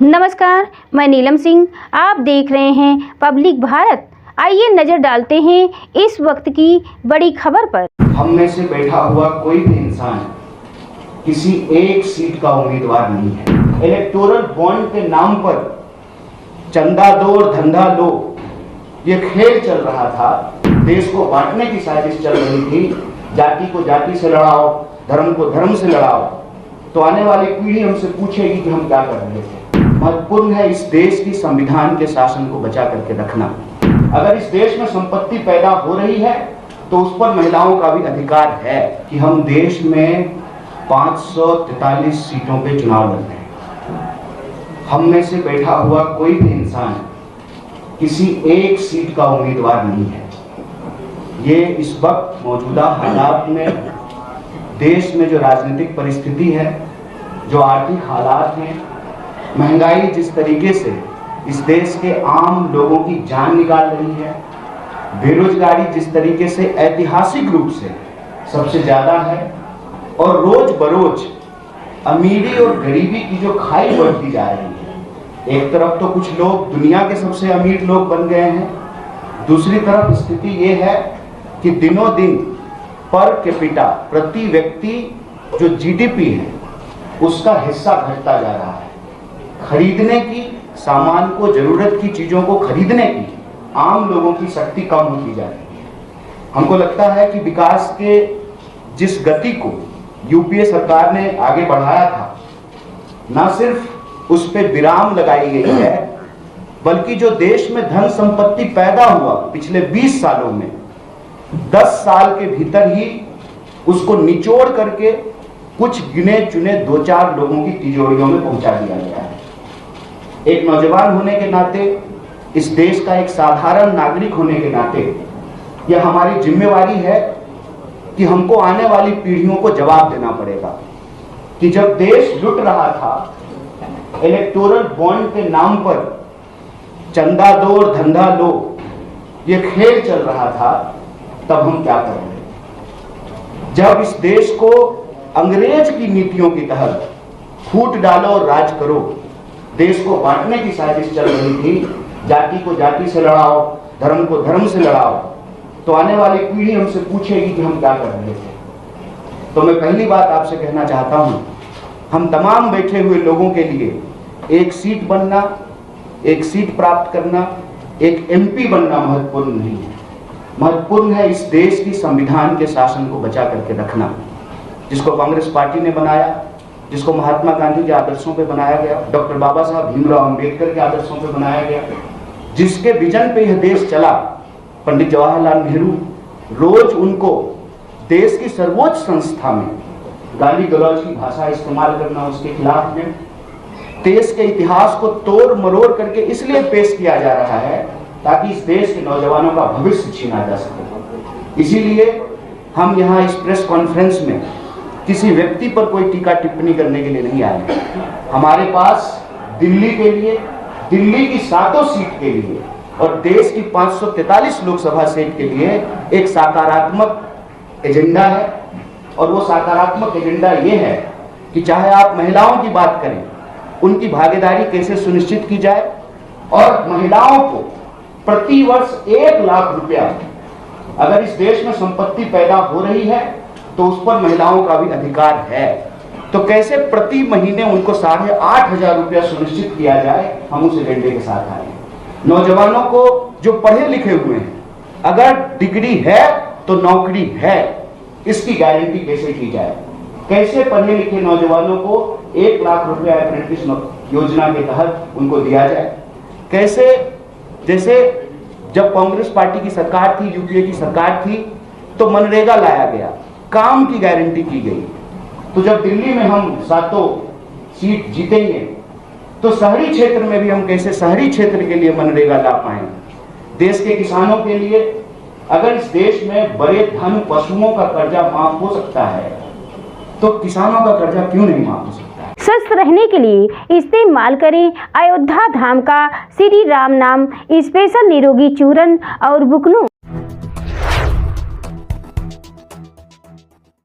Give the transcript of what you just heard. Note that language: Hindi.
नमस्कार, मैं नीलम सिंह। आप देख रहे हैं पब्लिक भारत। आइए नजर डालते हैं इस वक्त की बड़ी खबर पर। हम में से बैठा हुआ कोई भी इंसान किसी एक सीट का उम्मीदवार नहीं है। इलेक्टोरल बॉन्ड के नाम पर चंदा दो और धंधा लो, ये खेल चल रहा था। देश को बांटने की साजिश चल रही थी। जाति को जाति से लड़ाओ, धर्म को धर्म से लड़ाओ, तो आने वाली पीढ़ी हमसे पूछेगी कि हम क्या कर रहे थे। महत्वपूर्ण है इस देश की संविधान के शासन को बचा करके रखना। अगर इस देश में संपत्ति पैदा हो रही है तो उस पर महिलाओं का भी अधिकार है कि हम देश में 543 सीटों पे चुनाव लड़ रहे हैं। हम में से बैठा हुआ कोई भी इंसान किसी एक सीट का उम्मीदवार नहीं है। ये इस वक्त मौजूदा हालात में देश में जो राजनीतिक परिस्थिति है, जो आर्थिक हालात हैं, महंगाई जिस तरीके से इस देश के आम लोगों की जान निकाल रही है, बेरोजगारी जिस तरीके से ऐतिहासिक रूप से सबसे ज्यादा है, और रोज बरोज अमीरी और गरीबी की जो खाई बढ़ती जा रही है। एक तरफ तो कुछ लोग दुनिया के सबसे अमीर लोग बन गए हैं, दूसरी तरफ स्थिति ये है कि दिनों दिन पर कैपिटा, प्रति व्यक्ति जो जीडीपी है उसका हिस्सा घटता जा रहा है। खरीदने की, सामान को, जरूरत की चीजों को खरीदने की आम लोगों की शक्ति कम होती जा रही है। हमको लगता है कि विकास के जिस गति को यूपीए सरकार ने आगे बढ़ाया था, ना सिर्फ उस पे विराम लगाई गई है, बल्कि जो देश में धन संपत्ति पैदा हुआ पिछले 20 सालों में, 10 साल के भीतर ही उसको निचोड़ करके कुछ गिने चुने 2-4 लोगों की तिजोरियों में पहुंचा दिया गया है। एक नौजवान होने के नाते, इस देश का एक साधारण नागरिक होने के नाते, यह हमारी जिम्मेवारी है कि हमको आने वाली पीढ़ियों को जवाब देना पड़ेगा कि जब देश लुट रहा था, इलेक्टोरल बॉन्ड के नाम पर चंदा दो और धंधा लो, ये खेल चल रहा था, तब हम क्या कर रहे थे। जब इस देश को अंग्रेज की नीतियों की तहत फूट डालो और राज करो, देश को बांटने की साजिश चल रही थी, जाति को जाति से लड़ाओ, धर्म को धर्म से लड़ाओ, तो आने वाली पीढ़ी हमसे पूछेगी कि हम क्या कर रहे थे। तो मैं पहली बात आपसे कहना चाहता हूं, हम तमाम बैठे हुए लोगों के लिए एक सीट बनना, एक सीट प्राप्त करना, एक एमपी बनना महत्वपूर्ण नहीं है। महत्वपूर्ण है इस देश की संविधान के शासन को बचा करके रखना, जिसको कांग्रेस पार्टी ने बनाया, जिसको महात्मा गांधी के आदर्शों पे बनाया गया, डॉक्टर बाबा साहब भीमराव अंबेडकर के आदर्शों पे बनाया गया, जिसके विजन पे यह देश चला, पंडित जवाहरलाल नेहरू। रोज उनको देश की सर्वोच्च संस्था में गाली गलौज की भाषा इस्तेमाल करना, उसके खिलाफ में देश के इतिहास को तोड़ मरोड़ करके इसलिए पेश किया जा रहा है ताकि इस देश के नौजवानों का भविष्य छीना जा सके। इसीलिए हम यहाँ इस प्रेस कॉन्फ्रेंस में किसी व्यक्ति पर कोई टीका टिप्पणी करने के लिए नहीं आए। हमारे पास दिल्ली के लिए, दिल्ली की 7 सीट के लिए और देश की 543 लोकसभा सीट के लिए एक सकारात्मक एजेंडा है, और वो सकारात्मक एजेंडा ये है कि चाहे आप महिलाओं की बात करें, उनकी भागीदारी कैसे सुनिश्चित की जाए, और महिलाओं को प्रति वर्ष 1 लाख रुपया, अगर इस देश में संपत्ति पैदा हो रही है तो उस पर महिलाओं का भी अधिकार है, तो कैसे प्रति महीने उनको 8,500 रुपया सुनिश्चित किया जाए, हम उस एजेंडे के साथ आए। नौजवानों को जो पढ़े लिखे हुए हैं, अगर डिग्री है तो नौकरी है, इसकी गारंटी कैसे की जाए। कैसे पढ़े लिखे नौजवानों को 1 लाख रुपया अप्रेंटिस योजना के तहत उनको दिया जाए। कैसे, जैसे जब कांग्रेस पार्टी की सरकार थी, यूपीए की सरकार थी, तो मनरेगा लाया गया, काम की गारंटी की गई। तो जब दिल्ली में हम 7 सीट जीतेंगे तो शहरी क्षेत्र में भी हम कैसे शहरी क्षेत्र के लिए मनरेगा ला पाएंगे। देश के किसानों के लिए, अगर इस देश में बड़े धन पशुओं का कर्जा माफ हो सकता है, तो किसानों का कर्जा क्यों नहीं माफ हो सकता है। स्वस्थ रहने के लिए इस्तेमाल करें अयोध्या धाम का श्री राम नाम स्पेशल निरोगी चूर्ण और बुकनू।